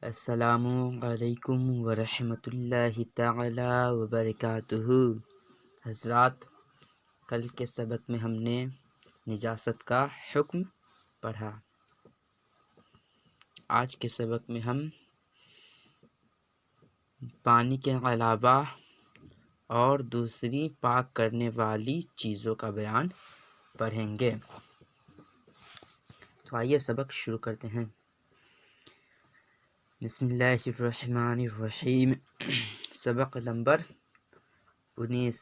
السلام علیکم ورحمۃ اللہ تعالی وبرکاتہ۔ حضرات، کل کے سبق میں ہم نے نجاست کا حکم پڑھا۔ آج کے سبق میں ہم پانی کے علاوہ اور دوسری پاک کرنے والی چیزوں کا بیان پڑھیں گے۔ تو آئیے سبق شروع کرتے ہیں۔ بسم اللہ الرحمن الرحیم۔ سبق نمبر 19،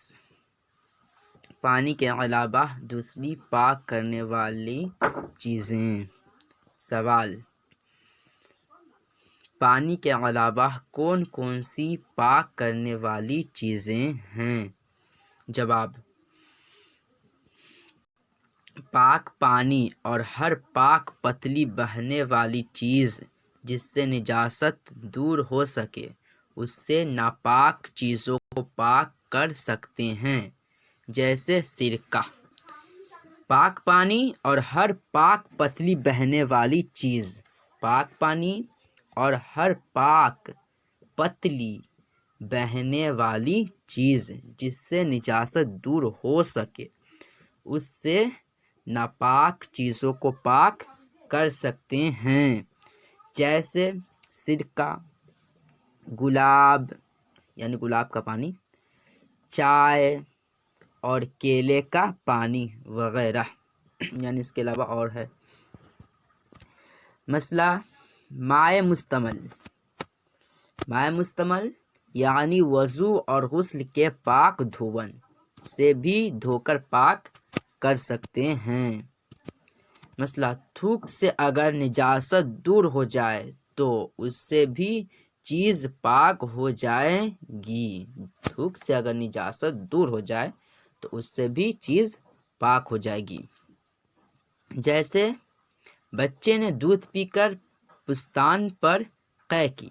پانی کے علاوہ دوسری پاک کرنے والی چیزیں۔ سوال: پانی کے علاوہ کون کون سی پاک کرنے والی چیزیں ہیں؟ جواب: پاک پانی اور ہر پاک پتلی بہنے والی چیز جس سے نجاست دور ہو سکے، اس سے ناپاک چیزوں کو پاک کر سکتے ہیں، جیسے سرکہ۔ پاک پانی اور ہر پاک پتلی بہنے والی چیز۔ پاک پانی اور ہر پاک پتلی بہنے والی چیز جس سے نجاست دور ہو سکے، اس سے ناپاک چیزوں کو پاک کر سکتے ہیں، جیسے سرکہ، گلاب یعنی گلاب کا پانی، چائے اور کیلے کا پانی وغیرہ، یعنی اس کے علاوہ اور ہے۔ مسئلہ: مائع مستعمل۔ مائع مستعمل یعنی وضو اور غسل کے پاک دھون سے بھی دھو کر پاک کر سکتے ہیں۔ مسئلہ: تھوک سے اگر نجاست دور ہو جائے تو اس سے بھی چیز پاک ہو جائے گی۔ تھوک سے اگر نجاست دور ہو جائے تو اس سے بھی چیز پاک ہو جائے گی، جیسے بچے نے دودھ پی کر پستان پر قے کی،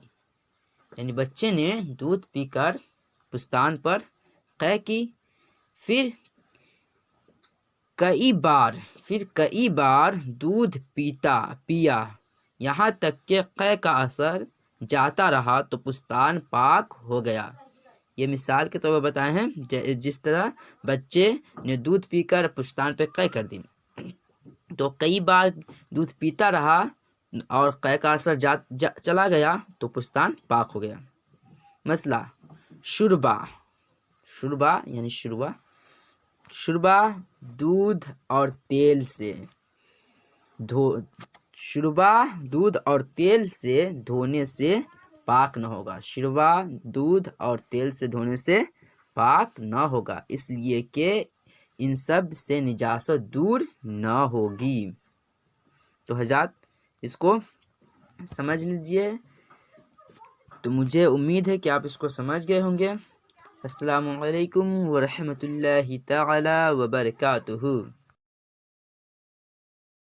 یعنی بچے نے دودھ پی کر پستان پر قے کی، پھر کئی بار دودھ پیا، یہاں تک کہ قے کا اثر جاتا رہا تو پستان پاک ہو گیا۔ یہ مثال کے طور پر بتائے ہیں، جس طرح بچے نے دودھ پی کر پستان پہ قے کر دی تو کئی بار دودھ پیتا رہا اور قے کا اثر چلا گیا تو پستان پاک ہو گیا۔ مسئلہ: شوربہ یعنی شوربہ دودھ اور تیل سے دھونے سے پاک نہ ہوگا۔ شوربہ دودھ اور تیل سے دھونے سے پاک نہ ہوگا، اس لیے کہ ان سب سے نجاست دور نہ ہوگی۔ تو حضرات، اس کو سمجھ لیجئے۔ تو مجھے امید ہے کہ آپ اس کو سمجھ گئے ہوں گے۔ السلام علیکم ورحمۃ اللہ تعالی وبرکاتہ۔